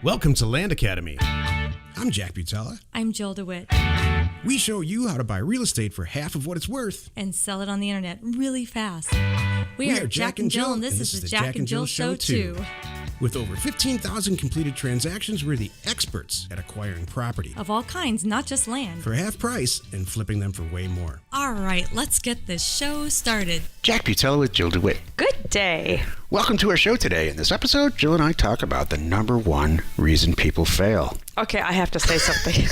Welcome to Land Academy. I'm Jack Butala. I'm Jill DeWit. We show you how to buy real estate for half of what it's worth. And sell it on the internet really fast. We are Jack and Jill, and this is the Jack and Jill Show too. With over 15,000 completed transactions, we're the experts at acquiring property. Of all kinds, not just land. For half price and flipping them for way more. All right, let's get this show started. Jack Butala with Jill DeWit. Good day. Welcome to our show today. In this episode, Jill and I talk about the number one reason people fail. Okay, I have to say something.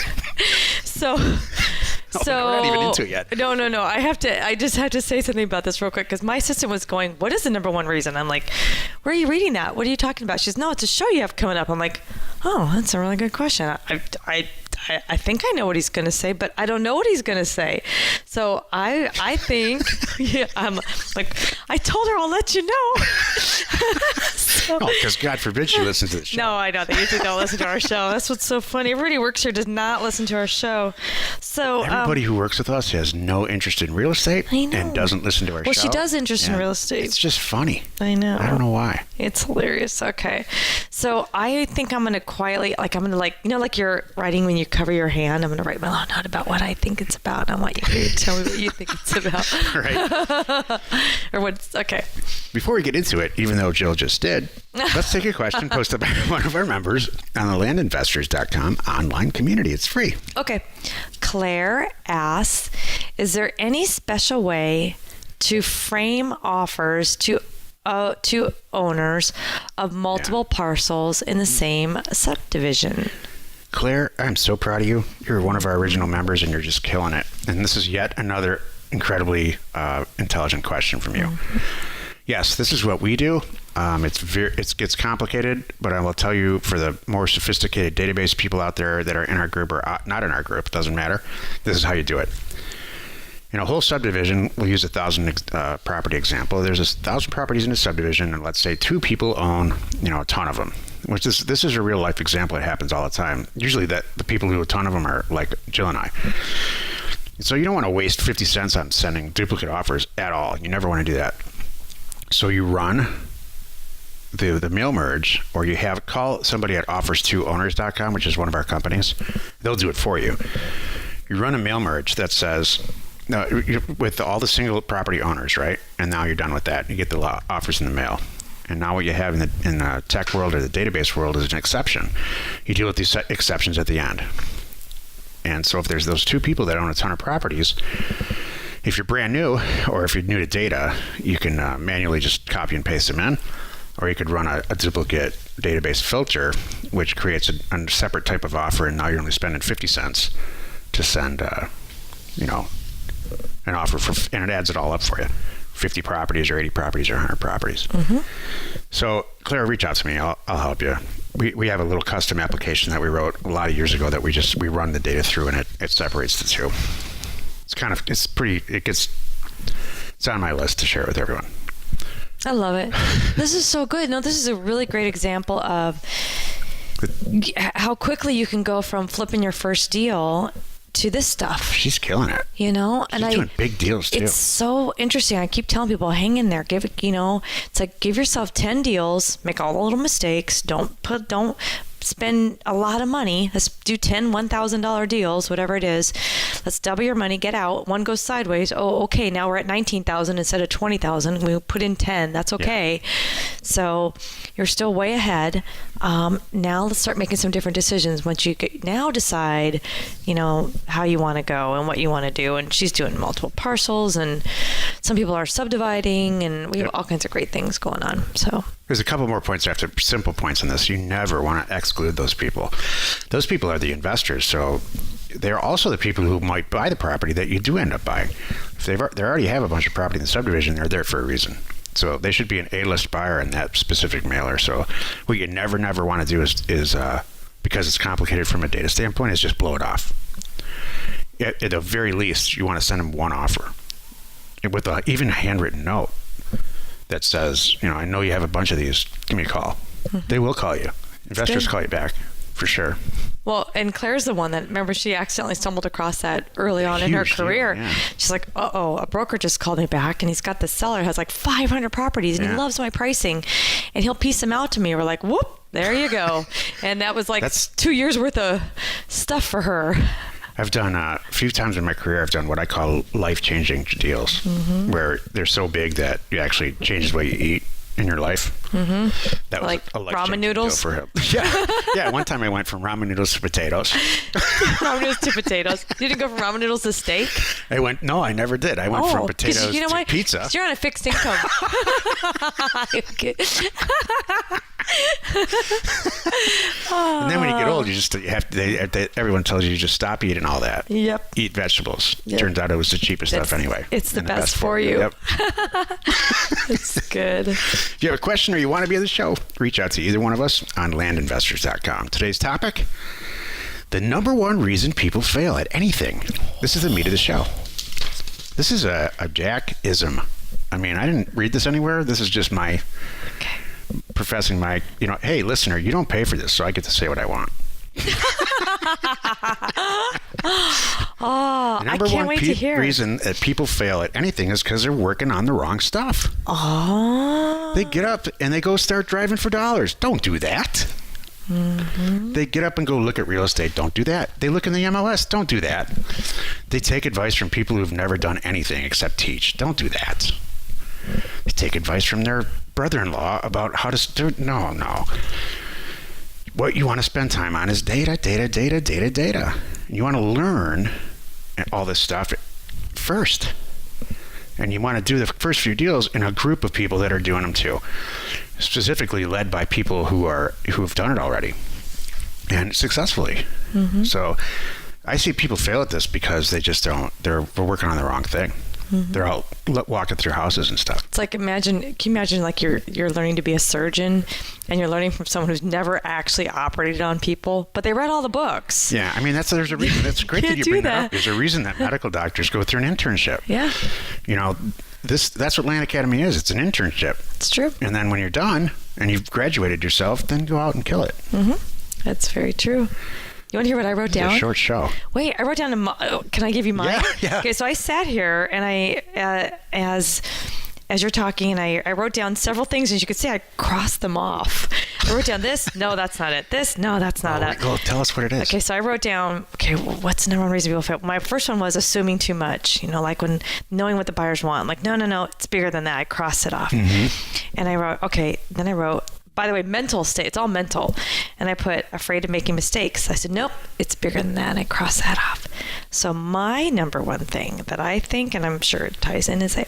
So we're not even into it yet. No. I just have to say something about this real quick because my assistant was going, "What is the number one reason?" I'm like, "Where are you reading that? What are you talking about?" She's, "No, it's a show you have coming up." I'm like, "Oh, that's a really good question." I think I know what he's going to say, but I don't know what he's going to say. So I think, yeah, I'm like, I told her I'll let you know. Because God forbid she listens to the show. No, I don't. They usually don't listen to our show. That's what's so funny. Everybody who works here does not listen to our show. So everybody who works with us has no interest in real estate and doesn't listen to our show. Well, she does interest in real estate. It's just funny. I know. I don't know why. It's hilarious. Okay. So I think I'm going to quietly, like you're writing when you cover your hand, I'm going to write my little note about what I think it's about. And I want you to tell me what you think it's about. Right. Or what's, okay. Before we get into it, even though Jill just did, let's take a question posted by one of our members on the landinvestors.com online community. It's free. Okay. Claire asks, is there any special way to frame offers to owners of multiple parcels in the same subdivision? Claire, I'm so proud of you. You're one of our original members and you're just killing it. And this is yet another incredibly intelligent question from you. Mm-hmm. Yes, this is what we do. It gets complicated, but I will tell you, for the more sophisticated database people out there that are in our group or not in our group, doesn't matter. This is how you do it. In a whole subdivision, we'll use 1,000 property example. There's 1,000 properties in a subdivision, and let's say 2 people own, a ton of them. This is a real life example. It happens all the time. Usually the people who own a ton of them are like Jill and I. So you don't want to waste 50 cents on sending duplicate offers at all. You never want to do that. So you run the mail merge, or you call somebody at offers2owners.com, which is one of our companies. They'll do it for you. You run a mail merge that says, with all the single property owners, right? And now you're done with that. You get the offers in the mail. And now what you have in the tech world or the database world is an exception. You deal with these exceptions at the end. And so if there's those 2 people that own a ton of properties, if you're brand new or if you're new to data, you can manually just copy and paste them in. Or you could run a duplicate database filter, which creates a separate type of offer, and now you're only spending 50 cents to send, an offer and it adds it all up for you. 50 properties or 80 properties or 100 properties. Mm-hmm. So, Claire, reach out to me. I'll help you. We have a little custom application that we wrote a lot of years ago that we run the data through, and it separates the two. It's on my list to share with everyone. I love it. This is so good. No, this is a really great example of how quickly you can go from flipping your first deal to this stuff. She's killing it. She's doing big deals too. It's so interesting. I keep telling people, hang in there. It's like, give yourself 10 deals, make all the little mistakes. Don't spend a lot of money. Let's do 10 $1,000 deals, whatever it is. Let's double your money, get out. One goes sideways. Oh, okay. Now we're at 19,000 instead of 20,000. We put in 10. That's okay. Yeah. So you're still way ahead. Now let's start making some different decisions. Once you now decide, how you want to go and what you want to do. And she's doing multiple parcels, and some people are subdividing, and we have all kinds of great things going on. So there's a couple more points after simple points on this. You never want to exclude those people. Those people are the investors. So they're also the people who might buy the property that you do end up buying. If they already have a bunch of property in the subdivision, they're there for a reason. So they should be an A-list buyer in that specific mailer. So what you never want to do is because it's complicated from a data standpoint, is just blow it off. At the very least, you want to send them one offer with even a handwritten note that says, I know you have a bunch of these. Give me a call. Mm-hmm. They will call you. Investors call you back, for sure. Well, and Claire's the one that, remember, she accidentally stumbled across that early on in her career. Yeah. She's like, a broker just called me back, and he's got this seller who has like 500 properties, and he loves my pricing, and he'll piece them out to me. We're like, whoop. There you go. And that was like That's- 2 years worth of stuff for her. I've done a few times in my career. I've done what I call life-changing deals, where they're so big that it actually changes what you eat in your life. That was Like a life-changing ramen noodles? deal for him. Yeah. One time I went from ramen noodles to potatoes. Ramen noodles to potatoes. You didn't go from ramen noodles to steak? No, I never did. I went from potatoes 'cause you know to what? pizza. 'Cause you're on a fixed income. Okay. And then when you get old, you have to. Everyone tells you just stop eating all that. Yep. Eat vegetables. Yep. Turns out it was the cheapest stuff anyway. It's the and best for you. Yep. It's good. If you have a question or you want to be on the show, reach out to either one of us on landinvestors.com. Today's topic: the number one reason people fail at anything. This is the meat of the show. This is a Jack-ism. I mean, I didn't read this anywhere. This is just my professing my, hey, listener, you don't pay for this, so I get to say what I want. Oh, The I number can't one wait to hear. reason that people fail at anything is because they're working on the wrong stuff. Oh. They get up and they go start driving for dollars. Don't do that. They get up and go look at real estate. Don't do that. They look in the MLS. Don't do that. They take advice from people who've never done anything except teach. Don't do that. They take advice from their brother-in-law about how to do. No. What you want to spend time on is data. You want to learn all this stuff first. And you want to do the first few deals in a group of people that are doing them too. Specifically led by people who have done it already and successfally. So I see people fail at this because they just don't. They're working on the wrong thing. They're out walking through houses and stuff. It's like can you imagine like you're learning to be a surgeon and you're learning from someone who's never actually operated on people, but they read all the books. Yeah, I mean there's a reason. That's great that Can't you do bring that that. up. There's a reason that medical doctors go through an internship. Yeah, That's what Land Academy is. It's an internship. it's true. And then when you're done and you've graduated yourself, then go out and kill it. That's very true. You want to hear what I wrote It's a down? short show. Wait, I wrote down can I give you mine? Yeah. Okay, so I sat here and I, as you're talking, and I wrote down several things, and as you could see, I crossed them off. I wrote down this, no, that's not it. This, no, that's not it. Go tell us what it is. Okay, so I wrote down, what's the number one reason people fail? My first one was assuming too much, like when knowing what the buyers want. Like, no, it's bigger than that. I crossed it off. And I wrote, then I wrote, by the way, mental state, it's all mental. And I put afraid of making mistakes. I said, nope, it's bigger than that. And I crossed that off. So my number one thing that I think, and I'm sure it ties in, is that,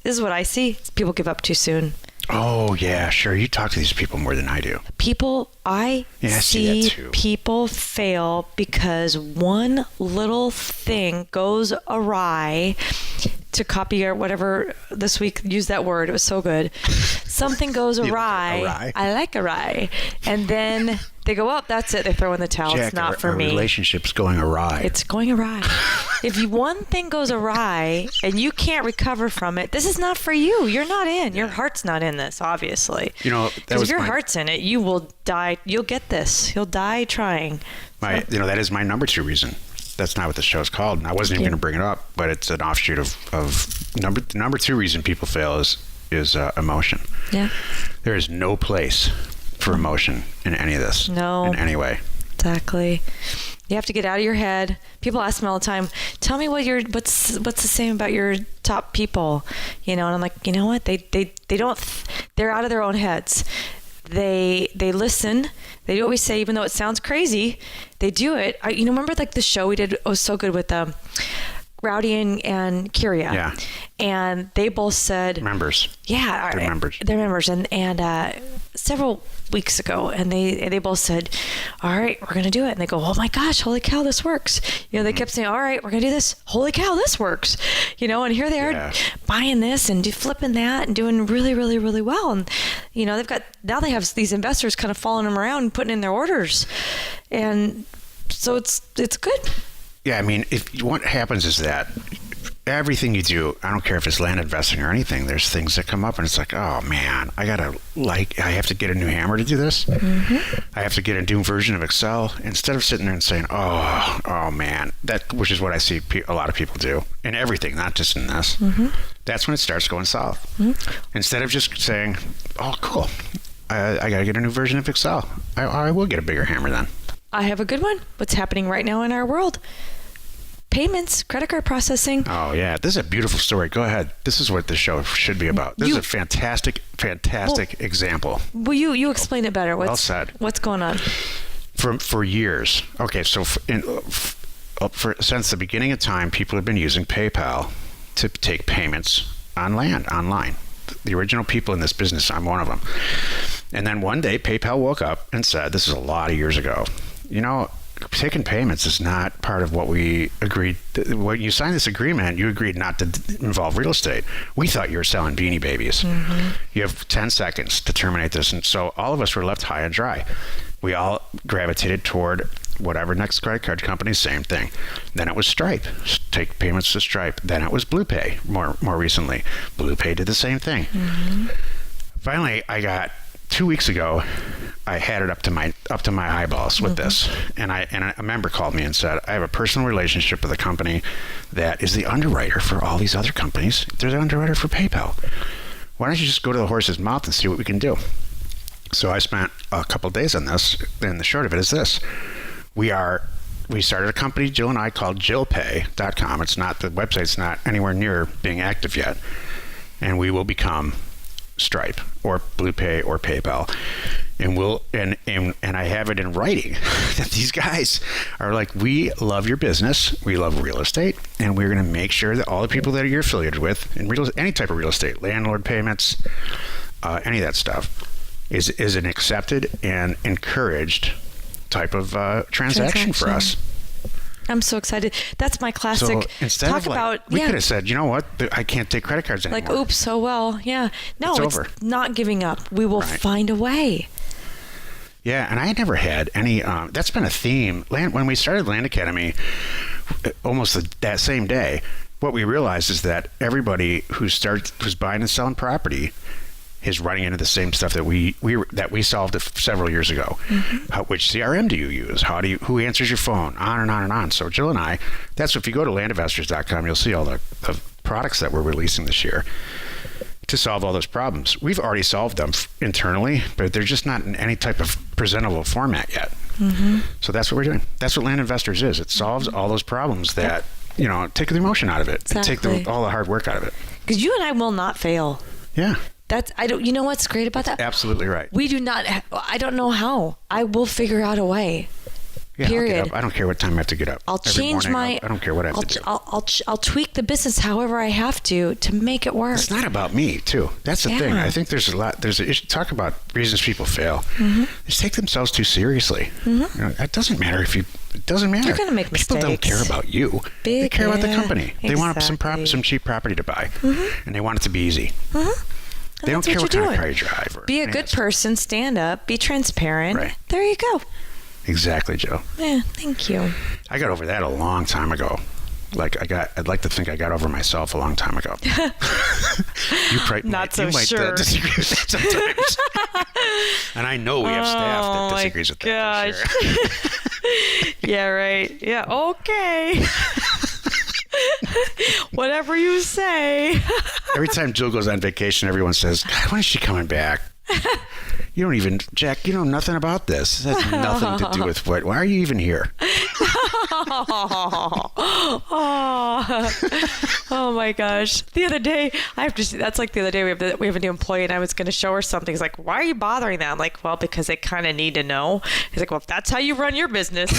this is what I see. People give up too soon. Oh, yeah, sure. You talk to these people more than I do. I see see that too. people fail because one little thing goes awry. To copy or whatever this week, use that word. It was so good. Something goes awry. awry. I like awry. And then they go, that's it. They throw in the towel. Jack, it's not for our me. relationship's going awry. It's going awry. If one thing goes awry and you can't recover from it, this is not for you. You're not in. Your heart's not in this, obviously. That was if your heart's in it, you will die. You'll get this. You'll die trying. That is my number two reason. That's not what the show's called, and I wasn't even going to bring it up, but it's an offshoot of number two reason people fail is emotion. Yeah. There is no place for emotion in any of this. No. In any way. Exactly. You have to get out of your head. People ask me all the time, tell me what's the same about your top people, and I'm like, you know what? They don't, they're out of their own heads. They listen. They always say, even though it sounds crazy, they do it. Remember like the show we did? It was so good with Rowdy and Kyria. Yeah. And they both said Members. Yeah, They're members. They're members, and several weeks ago, and they both said, "All right, we're gonna do it." And they go, "Oh my gosh, holy cow, this works!" They kept saying, "All right, we're gonna do this. Holy cow, this works!" And here they are buying this and flipping that and doing really, really, really well. And they have these investors kind of following them around and putting in their orders, and so it's good. Yeah, I mean, what happens is that everything you do, I don't care if it's land investing or anything, there's things that come up and it's like, oh man, I have to get a new hammer to do this. I have to get a new version of Excel, instead of sitting there and saying, oh man, which is what I see a lot of people do in everything, not just in this. That's when it starts going south. Instead of just saying, oh cool, I got to get a new version of Excel. I will get a bigger hammer then. I have a good one. What's happening right now in our world? Payments, credit card processing. Oh, yeah. This is a beautiful story. Go ahead. This is what the show should be about. This is a fantastic example. Well, you explain it better. Well said. What's going on? For years. Okay, so since the beginning of time, people have been using PayPal to take payments online. The original people in this business, I'm one of them. And then one day, PayPal woke up and said, this is a lot of years ago, taking payments is not part of what we agreed. When you signed this agreement, you agreed not to involve real estate. We thought you were selling Beanie Babies. Mm-hmm. You have 10 seconds to terminate this. And so all of us were left high and dry. We all gravitated toward whatever next credit card company, same thing. Then it was Stripe, take payments to Stripe. Then it was BluePay more recently. BluePay did the same thing. Mm-hmm. Finally, I got 2 weeks ago, I had it up to my eyeballs with this, and a member called me and said, I have a personal relationship with a company that is the underwriter for all these other companies. They're the underwriter for PayPal. Why don't you just go to the horse's mouth and see what we can do? So I spent a couple of days on this, and the short of it is this. We started a company, Jill and I, called JillPay.com. The website's not anywhere near being active yet, and we will become Stripe or BluePay or PayPal, and I have it in writing that these guys are like, we love your business, we love real estate, and we're going to make sure that all the people that you're affiliated with in any type of real estate, landlord payments, any of that stuff, is an accepted and encouraged type of transaction for us. I'm so excited. That's my classic. So instead talk of about, we could have said, you know what, I can't take credit cards anymore. Like, oops, so well, yeah. No, it's over. Not giving up. We will find a way. Yeah, and I had never had any. That's been a theme. When we started Land Academy, almost that same day, what we realized is that everybody who's buying and selling property is running into the same stuff that we solved several years ago. Mm-hmm. Which CRM do you use? Who answers your phone? On and on and on. So Jill and I, if you go to landinvestors.com, you'll see all the products that we're releasing this year to solve all those problems. We've already solved them internally, but they're just not in any type of presentable format yet. Mm-hmm. So that's what we're doing. That's what Land Investors is. It solves all those problems that, take the emotion out of it. Exactly. And take all the hard work out of it. Because you and I will not fail. Yeah. You know what's great about that? Absolutely right. We do not, I don't know how. I will figure out a way. Yeah, period. I'll get up. I don't care what time I have to get up. I'll change I don't care what I have to do. I'll tweak the business however I have to make it work. It's not about me, too. That's the thing. I think there's an issue. Talk about reasons people fail. Mm-hmm. They just take themselves too seriously. Mm-hmm. It doesn't matter it doesn't matter. You're going to make mistakes. People don't care about you. They care about the company. Exactly. They want some cheap property to buy, and they want it to be easy. Mm-hmm. They don't care what kind of car you drive. Be a good person, stand up, be transparent. Right. There you go. Exactly, Joe. Yeah, thank you. I got over that a long time ago. I'd like to think I got over myself a long time ago. You might disagree with that sometimes. And I know we have staff that disagrees with that. Sure. Yeah, right. Yeah, okay. Whatever you say. Every time Jill goes on vacation, everyone says, God, when is she coming back? Jack, you know nothing about this. This has nothing to do with why are you even here? Oh my gosh. The other day, that's like the other day we have a new employee and I was going to show her something. He's like, why are you bothering that? I'm like, well, because they kind of need to know. He's like, well, if that's how you run your business.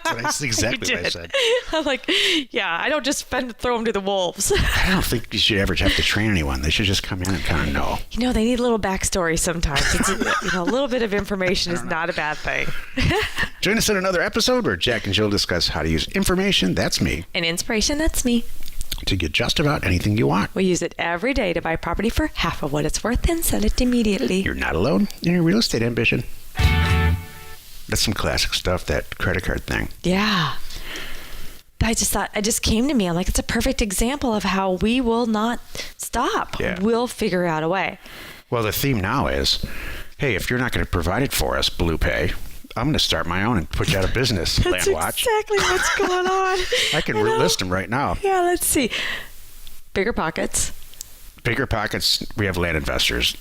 That's exactly what I said. I'm like, yeah, I don't just throw them to the wolves. I don't think you should ever have to train anyone. They should just come in and kind of know. They need a little backstory sometimes. It's, a little bit of information is not a bad thing. Join us in another episode where Jack and Jill discuss how to use information, that's me, and inspiration, that's me, to get just about anything you want. We use it every day to buy property for half of what it's worth and sell it immediately. You're not alone in your real estate ambition. That's some classic stuff, that credit card thing. Yeah. I just came to me. I'm like, it's a perfect example of how we will not stop. Yeah. We'll figure out a way. Well, the theme now is, hey, if you're not going to provide it for us, BluePay, I'm going to start my own and put you out of business. That's Landwatch. Exactly what's going on. I can list them right now. Yeah, let's see. Bigger Pockets. Bigger Pockets. We have Land Investors.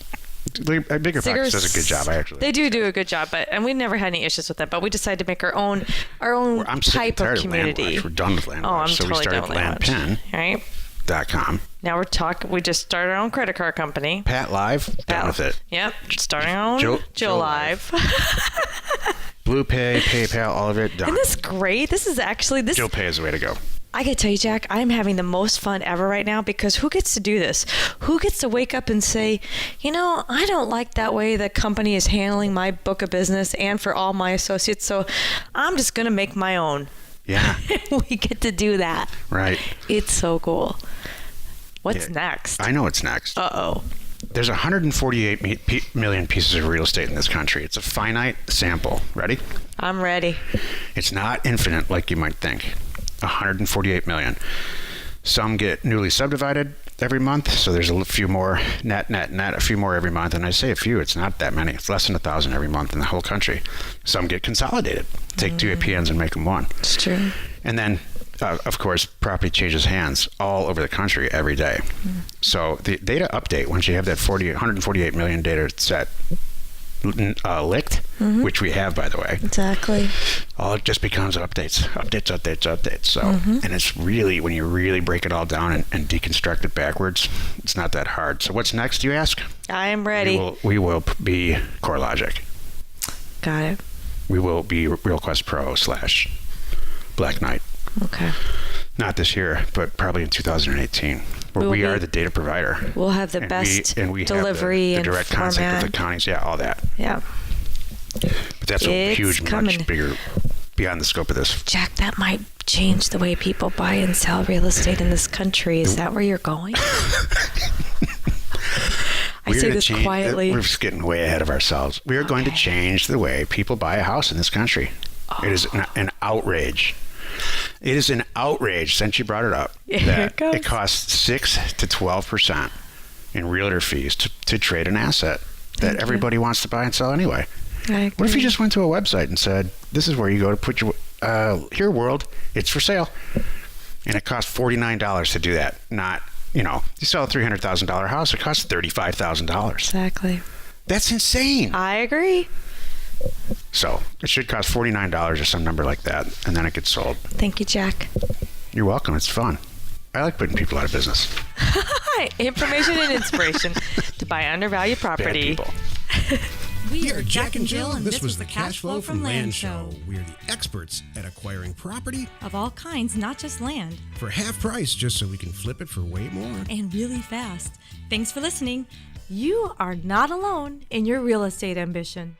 Bigger Pockets does a good job, actually. They do a good job, and we never had any issues with that. But we decided to make our own I'm sick and type tired of community. Landwatch. We're done with Landwatch. Oh, I'm so totally we started done with Landwatch. Right. landpin.com. Now we just started our own credit card company. Pat Live, done with it. Yep, starting our own Joe Live. Blue Pay, PayPal, all of it, done. Isn't this great? This is actually this. Joe Pay is the way to go. I gotta tell you, Jack, I'm having the most fun ever right now because who gets to do this? Who gets to wake up and say, I don't like that way the company is handling my book of business and for all my associates, so I'm just gonna make my own. Yeah. We get to do that. Right. It's so cool. What's next? I know what's next. Uh-oh. There's 148 million pieces of real estate in this country. It's a finite sample. Ready? I'm ready. It's not infinite like you might think. 148 million. Some get newly subdivided every month, so there's a few more net, a few more every month. And I say a few, it's not that many. It's less than 1,000 every month in the whole country. Some get consolidated. Take two APNs and make them one. It's true. And then, of course, property changes hands all over the country every day. So the data update, once you have that 148 million data set licked, which we have, by the way. Exactly. All it just becomes updates. So, and it's really, when you really break it all down and deconstruct it backwards, it's not that hard. So what's next, you ask? I am ready. We will be CoreLogic. Got it. We will be RealQuest Pro / Black Knight. Okay. Not this year, but probably in 2018. Where we are the data provider. We'll have the best delivery have the direct and contact format. with the counties. Yeah, all that. Yeah. But that's a huge, much bigger, beyond the scope of this. Jack, that might change the way people buy and sell real estate in this country. Is that where you're going? I say this quietly. We're just getting way ahead of ourselves. We are going to change the way people buy a house in this country. It is an outrage. It is an outrage, since you brought it up, that it costs 6 to 12% in realtor fees to trade an asset that everybody wants to buy and sell anyway. What if you just went to a website and said, this is where you go to put your, here world, it's for sale. And it costs $49 to do that. Not, you sell a $300,000 house, it costs $35,000. Exactly. That's insane. I agree. So it should cost $49 or some number like that, and then it gets sold. Thank you, Jack. You're welcome. It's fun. I like putting people out of business. Information and inspiration to buy undervalued property. Bad people. We are Jack and Jill, and this was the Cash Flow from Land Show. We are the experts at acquiring property Of all kinds, not just land. for half price, just so we can flip it for way more. And really fast. Thanks for listening. You are not alone in your real estate ambition.